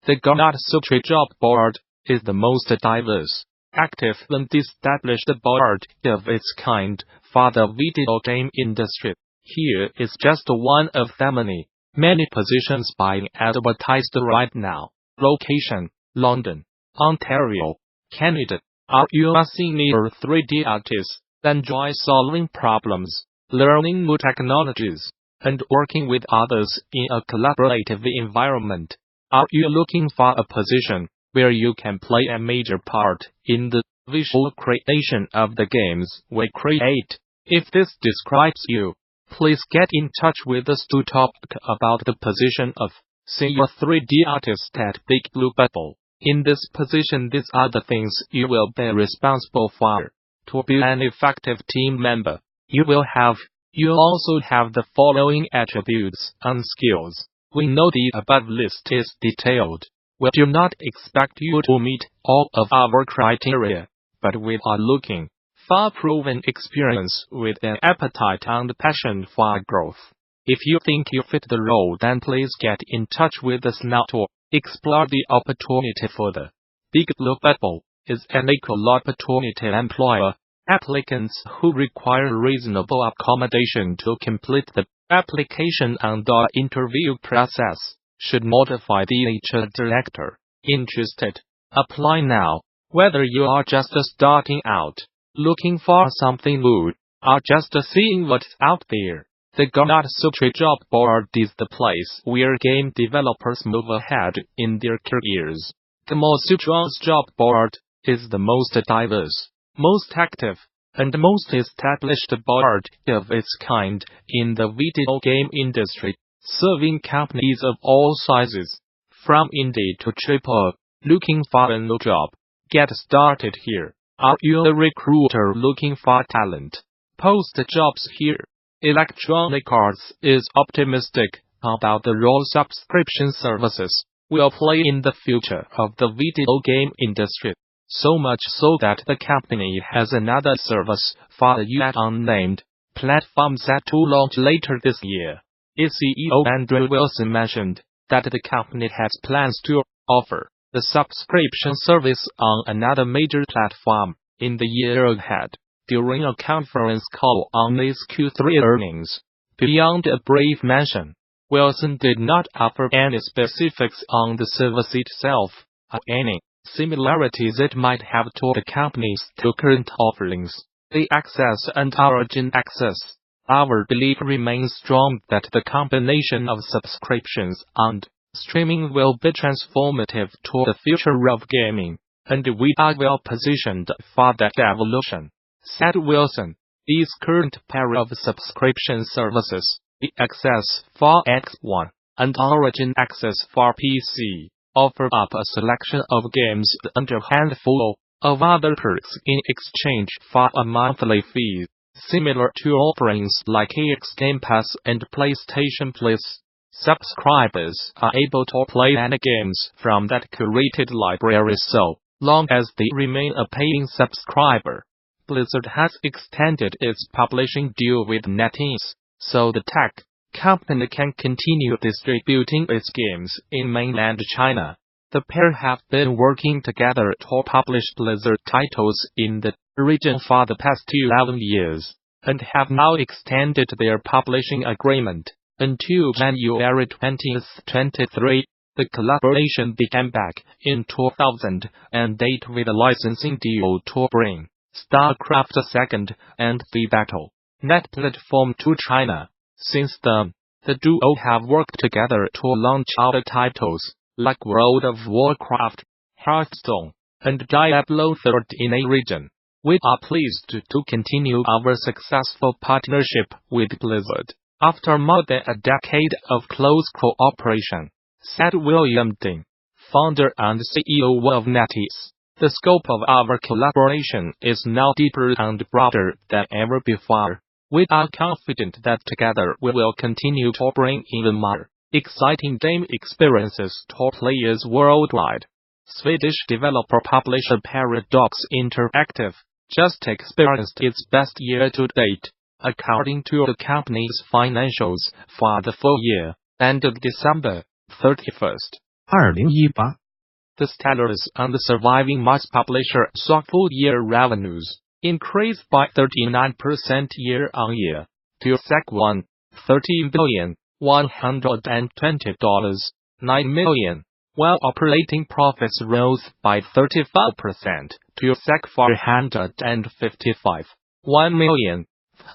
The Gamasutra Job board is the most diverse, active and established board of its kind for the video game industry. Here is just one of the many positions being advertised right now. Location: London, Ontario, Canada. Are you a senior 3D artist that enjoys solving problems, learning new technologies, and working with others in a collaborative environment? Are you looking for a position where you can play a major part in the visual creation of the games we create? If this describes you, please get in touch with us to talk about the position of senior 3D artist at Big Blue Bubble. In this position, these are the things you will be responsible for. To be an effective team member, you also have the following attributes and skills. We know the above list is detailed. We do not expect you to meet all of our criteria, but we are looking for proven experience with an appetite and passion for growth. If you think you fit the role, then please get in touch with us now to explore the opportunity further. Big Blue Bubble is an equal opportunity employer. Applicants who require reasonable accommodation to complete the application and the interview process should notify the HR director. Interested? Apply now. Whether you are just starting out, looking for something new, or just seeing what's out there, the Gamasutra Job board is the place where game developers move ahead in their careers. Gamasutra Job board is the most diverse, most active, and most established board of its kind in the video game industry, serving companies of all sizes, from indie to AAA. Looking for a new job? Get started here. Are you a recruiter looking for talent? Post jobs here. Electronic Arts is optimistic about the role subscription services will play in the future of the video game industry. So much so that the company has another service for a yet unnamed platform set to launch later this year. Its CEO Andrew Wilson mentioned that the company has plans to offer the subscription service on another major platform in the year ahead. During a conference call on its Q3 earnings, beyond a brief mention, Wilson did not offer any specifics on the service itself, or any similarities it might have to the company's two current offerings, the Access and Origin Access. Our belief remains strong that the combination of subscriptions and streaming will be transformative to the future of gaming, and we are well positioned for that evolution, said Wilson. These current pair of subscription services, the Access for X1 and Origin Access for PC, offer up a selection of games and a handful of other perks in exchange for a monthly fee, similar to offerings like EX Game Pass and PlayStation Plus. Subscribers are able to play any games from that curated library so long as they remain a paying subscriber. Blizzard has extended its publishing deal with NetEase, so the tech company can continue distributing its games in mainland China. The pair have been working together to publish Blizzard titles in the region for the past 11 years, and have now extended their publishing agreement until January 2023. The collaboration began back in 2008 with a licensing deal to bring StarCraft II and the Battle.net platform to China. Since then, the duo have worked together to launch other titles like World of Warcraft, Hearthstone, and Diablo III in a region. We are pleased to continue our successful partnership with Blizzard after more than a decade of close cooperation, said William Dean, founder and CEO of NetEase. The scope of our collaboration is now deeper and broader than ever before. We are confident that together we will continue to bring even more exciting game experiences to players worldwide. Swedish developer-publisher Paradox Interactive just experienced its best year to date, according to the company's financials for the full year, ended December 31st. 2018 The Stellaris and the surviving mass publisher saw full-year revenues increase by 39% year-on-year to $13 billion, $120.9 million, while operating profits rose by 35% to $455.1 million,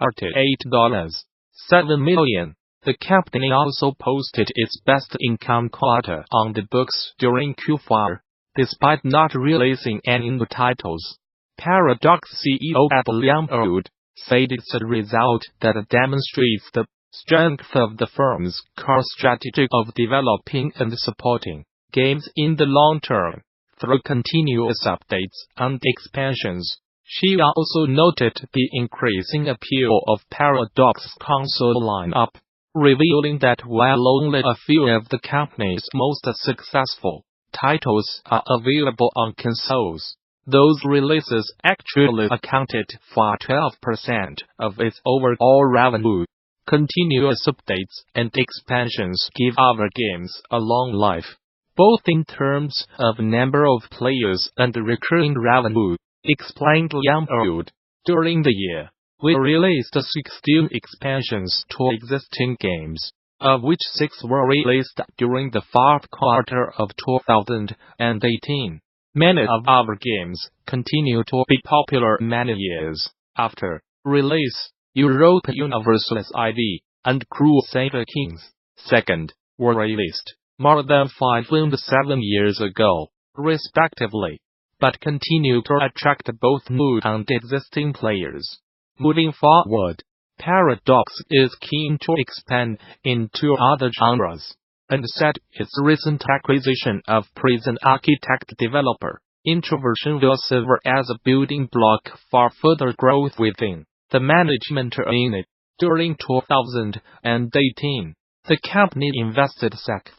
$38.7 million. The company also posted its best income quarter on the books during Q4, despite not releasing any new titles. Paradox CEO Ebba Ljungerud said it's a result that demonstrates the strength of the firm's core strategy of developing and supporting games in the long term through continuous updates and expansions. She also noted the increasing appeal of Paradox's console lineup, revealing that while only a few of the company's most successful titles are available on consoles, those releases actually accounted for 12% of its overall revenue. Continuous updates and expansions give our games a long life, both in terms of number of players and recurring revenue, explained Ljungerud. During the year, we released 16 expansions to existing games, of which 6 were released during the fourth quarter of 2018. Many of our games continue to be popular many years after release. Europa Universalis IV and Crusader Kings II were released more than 5 and 7 years ago, respectively, but continue to attract both new and existing players. Moving forward, Paradox is keen to expand into other genres, and said its recent acquisition of Prison Architect developer Introversion will serve as a building block for further growth within the management unit. During 2018, the company invested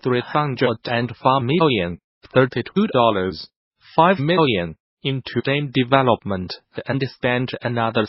$304 million, $32.5 million into game development and spent another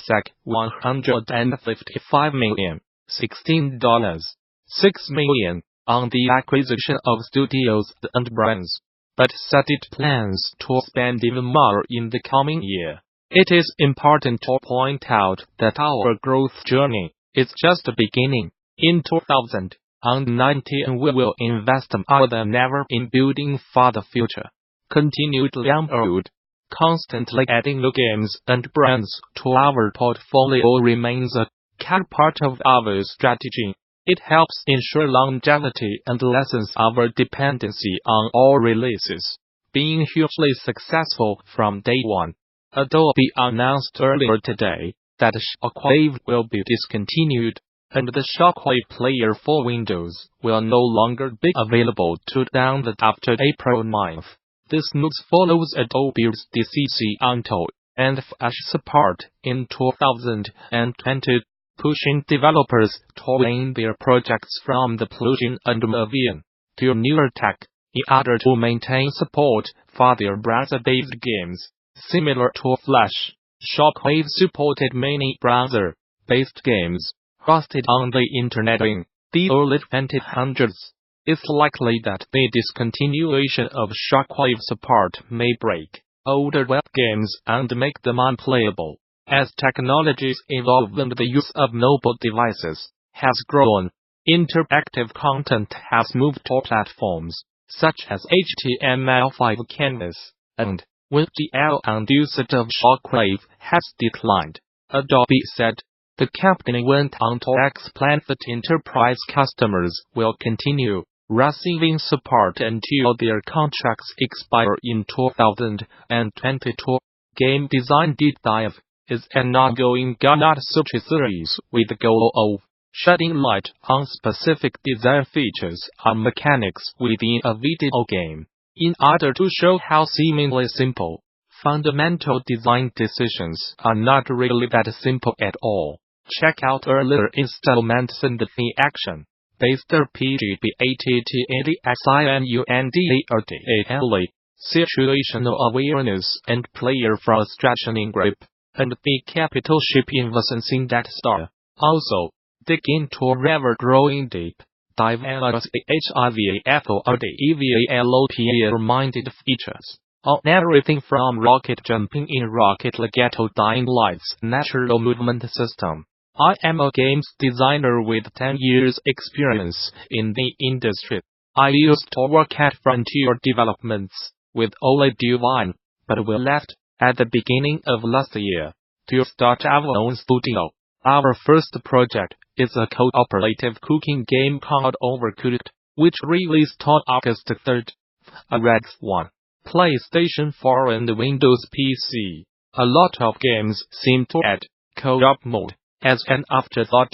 $155 million, $16.6 million on the acquisition of studios and brands, but said it plans to spend even more in the coming year. It is important to point out that our growth journey is just beginning. In 2019 we will invest more than ever in building for the future, continued Ljungerud. Constantly adding new games and brands to our portfolio remains a core part of our strategy. It helps ensure longevity and lessens our dependency on all releases being hugely successful from day one. Adobe announced earlier today that Shockwave will be discontinued, and the Shockwave player for Windows will no longer be available to download after April 9th. This news follows Adobe's decision until and Flash support in 2020, pushing developers to lane their projects from the plugin and Maven to newer tech in order to maintain support for their browser-based games. Similar to Flash, Shockwave supported many browser-based games hosted on the Internet in the early 2000s. It's likely that the discontinuation of Shockwave support may break older web games and make them unplayable. As technologies evolve and the use of mobile devices has grown, interactive content has moved to platforms such as HTML5 Canvas, and when GL and usage of Shockwave has declined, Adobe said. The company went on to explain that enterprise customers will continue receiving support until their contracts expire in 2022. Game Design Deep Dive is an ongoing Gamasutra series with the goal of shedding light on specific design features or mechanics within a video game, in order to show how seemingly simple, fundamental design decisions are not really that simple at all. Check out earlier installments in the action-based RPG BATTADXIMUNDARTALE, situational awareness and player frustration in grip, and the capital ship invasions in that star. Also, dig into ever-growing deep diverse HIVAFORDEVALOPA-minded features on everything from rocket jumping in Rocket Legato Dying Light's natural movement system. I am a games designer with 10 years experience in the industry. I used to work at Frontier Developments with Oli De-Vine, but we left at the beginning of last year to start our own studio. Our first project is a cooperative cooking game called Overcooked, which released on August 3rd. A Rex 1, PlayStation 4 and Windows PC. A lot of games seem to add co-op mode as an afterthought,